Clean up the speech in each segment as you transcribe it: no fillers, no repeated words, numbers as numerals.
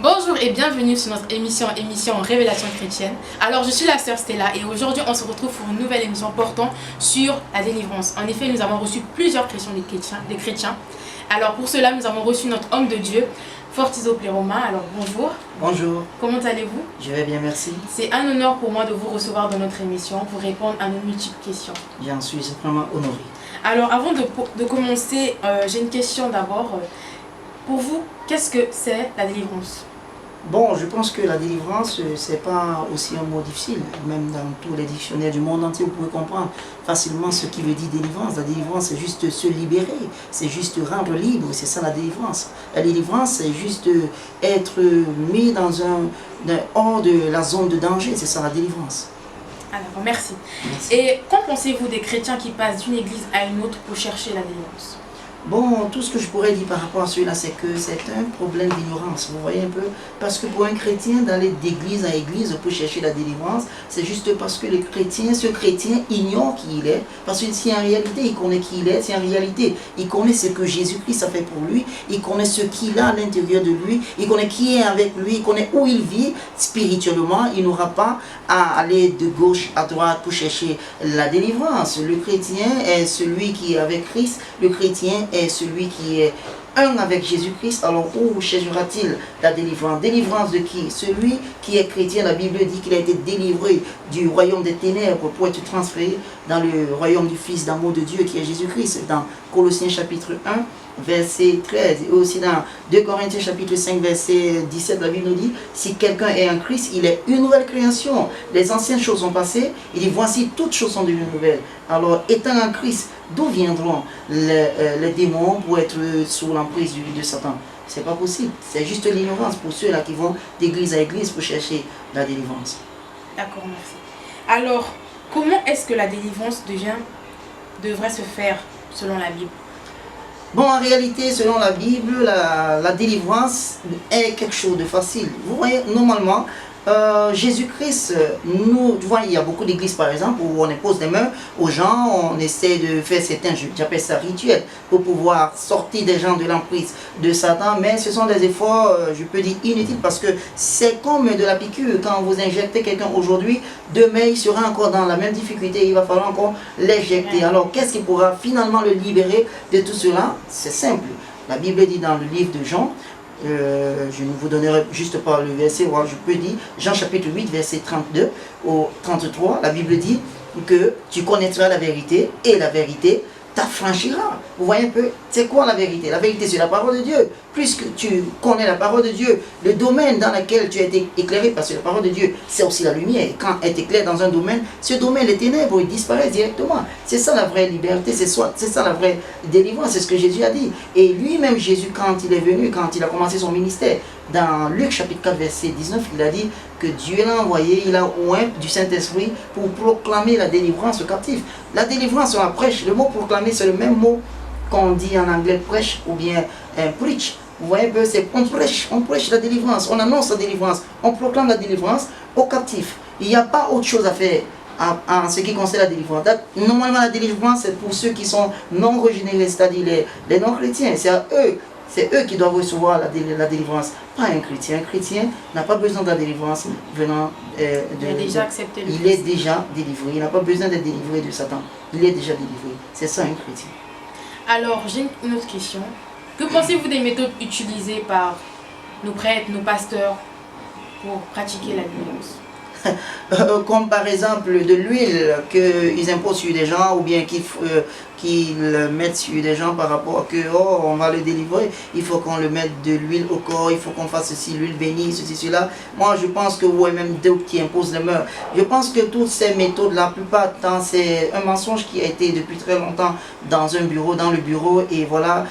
Bonjour et bienvenue sur notre émission Révélation chrétienne. Alors je suis la sœur Stella et aujourd'hui on se retrouve pour une nouvelle émission portant sur la délivrance. En effet, nous avons reçu plusieurs questions des chrétiens. Alors pour cela, nous avons reçu notre homme de Dieu, Fortizo Pléroma. Alors bonjour. Bonjour. Comment allez-vous? Je vais bien, merci. C'est un honneur pour moi de vous recevoir dans notre émission pour répondre à nos multiples questions. J'en suis vraiment honoré. Alors avant de commencer, j'ai une question d'abord. Pour vous, qu'est-ce que c'est la délivrance? Bon, je pense que la délivrance, c'est pas aussi un mot difficile. Même dans tous les dictionnaires du monde entier, vous pouvez comprendre facilement ce qui veut dire délivrance. La délivrance, c'est juste se libérer, c'est juste rendre libre, c'est ça la délivrance. La délivrance, c'est juste être mis hors de la zone de danger, c'est ça la délivrance. Alors, merci. Merci. Et qu'en pensez-vous des chrétiens qui passent d'une église à une autre pour chercher la délivrance? Bon, tout ce que je pourrais dire par rapport à celui-là, c'est que c'est un problème d'ignorance, vous voyez un peu. Parce que pour un chrétien, d'aller d'église à église pour chercher la délivrance, c'est juste parce que ce chrétien ignore qui il est. Parce que si en réalité il connaît qui il est, si en réalité il connaît ce que Jésus-Christ a fait pour lui, il connaît ce qu'il a à l'intérieur de lui, il connaît qui est avec lui, il connaît où il vit spirituellement, il n'aura pas à aller de gauche à droite pour chercher la délivrance. Le chrétien est celui qui est avec Christ, le chrétien est celui qui est un avec Jésus-Christ. Alors où cherchera-t-il la délivrance? Délivrance de qui? Celui qui est chrétien, la Bible dit qu'il a été délivré du royaume des ténèbres pour être transféré dans le royaume du Fils d'amour de Dieu qui est Jésus-Christ. Dans Colossiens chapitre 1, verset 13, et aussi dans 2 Corinthiens chapitre 5, verset 17, la Bible nous dit, si quelqu'un est en Christ, il est une nouvelle création. Les anciennes choses sont passées, il dit, voici toutes choses sont devenues nouvelles. Alors, étant en Christ, d'où viendront les démons pour être sous l'emprise de Satan? C'est pas possible. C'est juste l'ignorance pour ceux-là qui vont d'église à église pour chercher la délivrance. D'accord, merci. Alors, comment est-ce que la délivrance devrait se faire selon la Bible? Bon, en réalité, selon la Bible, la délivrance est quelque chose de facile. Vous voyez, normalement, Jésus-Christ, nous voyons, il y a beaucoup d'églises par exemple où on impose des mains aux gens, on essaie de faire certains, j'appelle ça rituels, pour pouvoir sortir des gens de l'emprise de Satan, mais ce sont des efforts, je peux dire, inutiles parce que c'est comme de la piqûre. Quand vous injectez quelqu'un aujourd'hui, demain il sera encore dans la même difficulté, il va falloir encore l'injecter. Alors qu'est-ce qui pourra finalement le libérer de tout cela? C'est simple. La Bible dit dans le livre de Jean, je ne vous donnerai juste pas le verset, je peux dire, Jean chapitre 8, verset 32 au 33, la Bible dit que tu connaîtras la vérité et la vérité t'affranchira. Vous voyez un peu, c'est quoi la vérité? La vérité, c'est la parole de Dieu. Puisque tu connais la parole de Dieu, le domaine dans lequel tu as été éclairé, parce que la parole de Dieu, c'est aussi la lumière. Et quand elle t'éclaire dans un domaine, ce domaine, les ténèbres, ils disparaissent directement. C'est ça la vraie liberté, c'est ça la vraie délivrance, c'est ce que Jésus a dit. Et lui-même, Jésus, quand il est venu, quand il a commencé son ministère, dans Luc chapitre 4, verset 19, il a dit que Dieu l'a envoyé, il a oint du Saint-Esprit pour proclamer la délivrance aux captifs. La délivrance, on la prêche. Le mot proclamer, c'est le même mot qu'on dit en anglais prêche ou bien preach. Vous voyez un peu, c'est on prêche la délivrance, on annonce la délivrance, on proclame la délivrance aux captifs. Il n'y a pas autre chose à faire en ce qui concerne la délivrance. Normalement, la délivrance, c'est pour ceux qui sont non régénérés, c'est-à-dire les non-chrétiens. C'est eux qui doivent recevoir la délivrance, pas un chrétien. Un chrétien n'a pas besoin de la délivrance venant il a déjà accepté le Il est déjà délivré, il n'a pas besoin d'être délivré de Satan. Il est déjà délivré. C'est ça un chrétien. Alors, j'ai une autre question. Que pensez-vous des méthodes utilisées par nos prêtres, nos pasteurs pour pratiquer la délivrance? Comme par exemple de l'huile qu'ils imposent sur des gens ou bien qu'ils mettent sur des gens par rapport à que on va le délivrer, il faut qu'on le mette de l'huile au corps, il faut qu'on fasse ceci, l'huile bénie, ceci, cela. Moi je pense que même d'autres qui imposent les mœurs. Je pense que toutes ces méthodes, la plupart du temps, c'est un mensonge qui a été depuis très longtemps dans le bureau et voilà,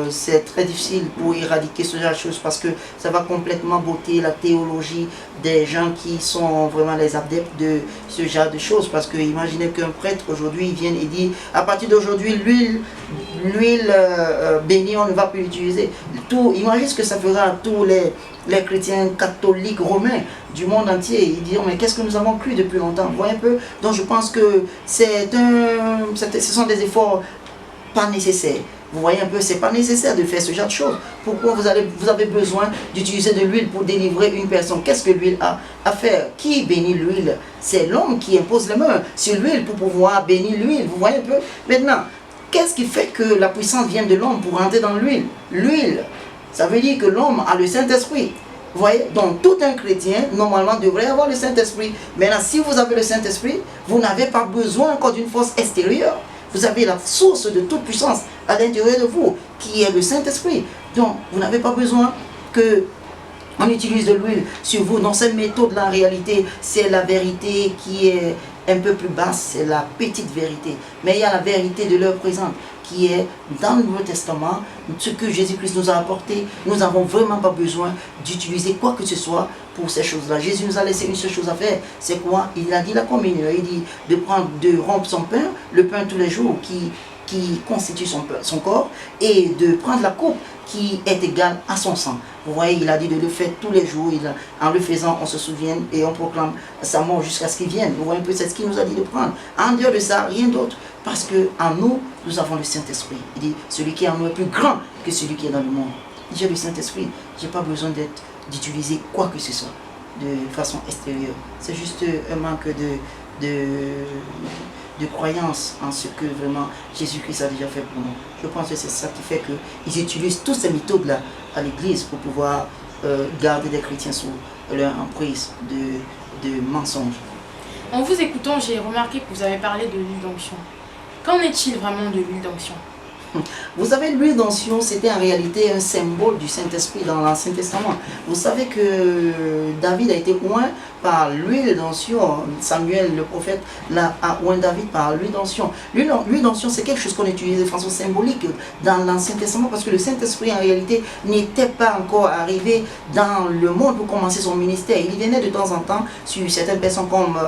c'est très difficile pour éradiquer ce genre de choses parce que ça va complètement botter la théologie des gens qui sont vraiment les adeptes de ce genre de choses. Parce que imaginez qu'un prêtre aujourd'hui vienne et dit à partir d'aujourd'hui l'huile bénie on ne va plus l'utiliser. Imaginez ce que ça fera à tous les chrétiens catholiques romains du monde entier. Ils diront mais qu'est-ce que nous avons cru depuis longtemps? Vous voyez un peu. Donc je pense que ce sont des efforts pas nécessaires. Vous voyez un peu, c'est pas nécessaire de faire ce genre de choses. Pourquoi vous avez besoin d'utiliser de l'huile pour délivrer une personne? Qu'est-ce que l'huile a à faire? Qui bénit l'huile? C'est l'homme qui impose les mains sur l'huile pour pouvoir bénir l'huile. Vous voyez un peu? Maintenant, qu'est-ce qui fait que la puissance vient de l'homme pour rentrer dans l'huile? L'huile, ça veut dire que l'homme a le Saint-Esprit. Vous voyez, donc tout un chrétien, normalement, devrait avoir le Saint-Esprit. Maintenant, si vous avez le Saint-Esprit, vous n'avez pas besoin encore d'une force extérieure. Vous avez la source de toute puissance à l'intérieur de vous, qui est le Saint-Esprit. Donc, vous n'avez pas besoin que on utilise de l'huile sur vous. Dans cette méthode-là, en réalité, c'est la vérité qui est un peu plus basse, c'est la petite vérité. Mais il y a la vérité de l'heure présente, qui est dans le Nouveau Testament, ce que Jésus-Christ nous a apporté. Nous n'avons vraiment pas besoin d'utiliser quoi que ce soit pour ces choses-là. Jésus nous a laissé une seule chose à faire. C'est quoi? Il a dit la communion. Il dit de rompre son pain, le pain tous les jours qui constitue son corps, et de prendre la coupe qui est égale à son sang. Vous voyez, il a dit de le faire tous les jours. En le faisant, on se souvient et on proclame sa mort jusqu'à ce qu'il vienne. Vous voyez un peu, c'est ce qu'il nous a dit de prendre. En dehors de ça, rien d'autre. Parce qu'en nous, nous avons le Saint-Esprit. Il dit, celui qui est en nous est plus grand que celui qui est dans le monde. J'ai le Saint-Esprit. Je n'ai pas besoin d'utiliser quoi que ce soit de façon extérieure. C'est juste un manque de croyance en ce que vraiment Jésus-Christ a déjà fait pour nous. Je pense que c'est ça qui fait qu'ils utilisent toutes ces méthodes-là à l'Église pour pouvoir garder des chrétiens sous leur emprise de mensonges. En vous écoutant, j'ai remarqué que vous avez parlé de l'huile d'onction. Qu'en est-il vraiment de l'huile d'onction? Vous savez, l'huile d'onction, c'était en réalité un symbole du Saint-Esprit dans l'Ancien Testament. Vous savez que David a été oint par l'huile d'onction. Samuel, le prophète, a oint David par l'huile d'onction. L'huile d'onction, c'est quelque chose qu'on utilise de façon symbolique dans l'Ancien Testament parce que le Saint-Esprit, en réalité, n'était pas encore arrivé dans le monde pour commencer son ministère. Il venait de temps en temps sur certaines personnes comme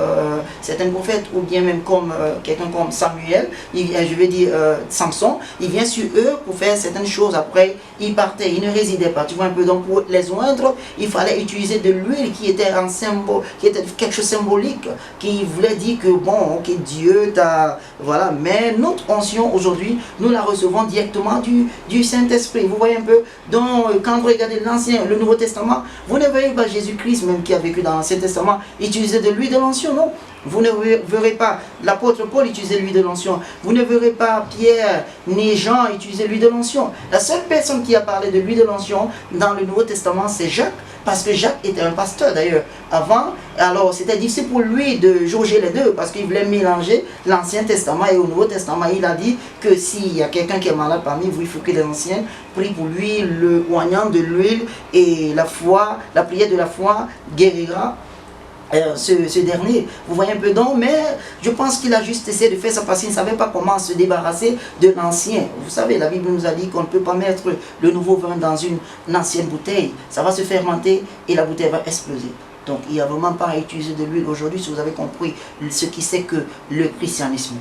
certains prophètes ou bien même comme quelqu'un comme Samuel, je vais dire Samson. Il vient sur eux pour faire certaines choses. Après, il partait, il ne résidait pas. Tu vois un peu, donc pour les oindre, il fallait utiliser de l'huile qui était un symbole, qui était quelque chose de symbolique, qui voulait dire que bon, ok, Dieu t'a. Voilà. Mais notre onction aujourd'hui, nous la recevons directement du Saint-Esprit. Vous voyez un peu. Donc, quand vous regardez le Nouveau Testament, vous ne voyez pas Jésus-Christ, même qui a vécu dans l'Ancien Testament, utiliser de l'huile de l'onction, non. Vous ne verrez pas l'apôtre Paul utiliser l'huile de l'onction. Vous ne verrez pas Pierre ni Jean utiliser l'huile de l'onction. La seule personne qui a parlé de l'huile de l'onction dans le Nouveau Testament, c'est Jacques. Parce que Jacques était un pasteur d'ailleurs avant. Alors c'était difficile pour lui de jauger les deux parce qu'il voulait mélanger l'Ancien Testament et au Nouveau Testament. Il a dit que s'il y a quelqu'un qui est malade parmi vous, il faut que les anciens prient pour lui, le oignant de l'huile et la foi, la prière de la foi guérira ce dernier. Vous voyez un peu donc, mais je pense qu'il a juste essayé de faire ça parce qu'il ne savait pas comment se débarrasser de l'ancien. Vous savez, la Bible nous a dit qu'on ne peut pas mettre le nouveau vin dans une ancienne bouteille. Ça va se fermenter et la bouteille va exploser. Donc il n'y a vraiment pas à utiliser de l'huile aujourd'hui si vous avez compris ce qui c'est que le christianisme.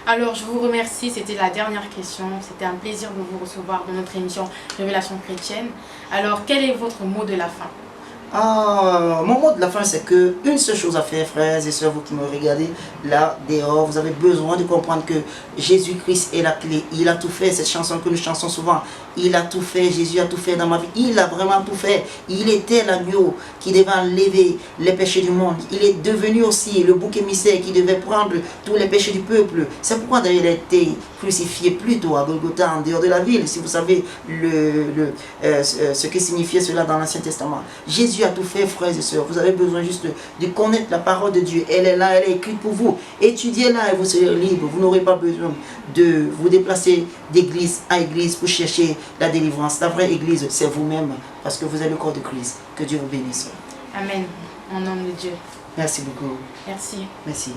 Alors, je vous remercie. C'était la dernière question. C'était un plaisir de vous recevoir dans notre émission Révélation chrétienne. Alors, quel est votre mot de la fin? Mon mot de la fin, c'est que une seule chose à faire, frères et sœurs, vous qui me regardez là dehors, vous avez besoin de comprendre que Jésus-Christ est la clé. Il a tout fait, cette chanson que nous chantons souvent. Il a tout fait, Jésus a tout fait dans ma vie. Il a vraiment tout fait. Il était l'agneau qui devait enlever les péchés du monde. Il est devenu aussi le bouc émissaire qui devait prendre tous les péchés du peuple. C'est pourquoi d'ailleurs il a été crucifié plutôt à Golgotha, en dehors de la ville, si vous savez ce que signifiait cela dans l'Ancien Testament. Jésus a tout fait, frères et sœurs. Vous avez besoin juste de connaître la parole de Dieu. Elle est là, elle est écrite pour vous. Étudiez-la et vous serez libre. Vous n'aurez pas besoin de vous déplacer d'église à église pour chercher la délivrance. La vraie église, c'est vous-même, parce que vous êtes le corps de Christ. Que Dieu vous bénisse. Amen. En nom de Dieu. Merci beaucoup. Merci. Merci.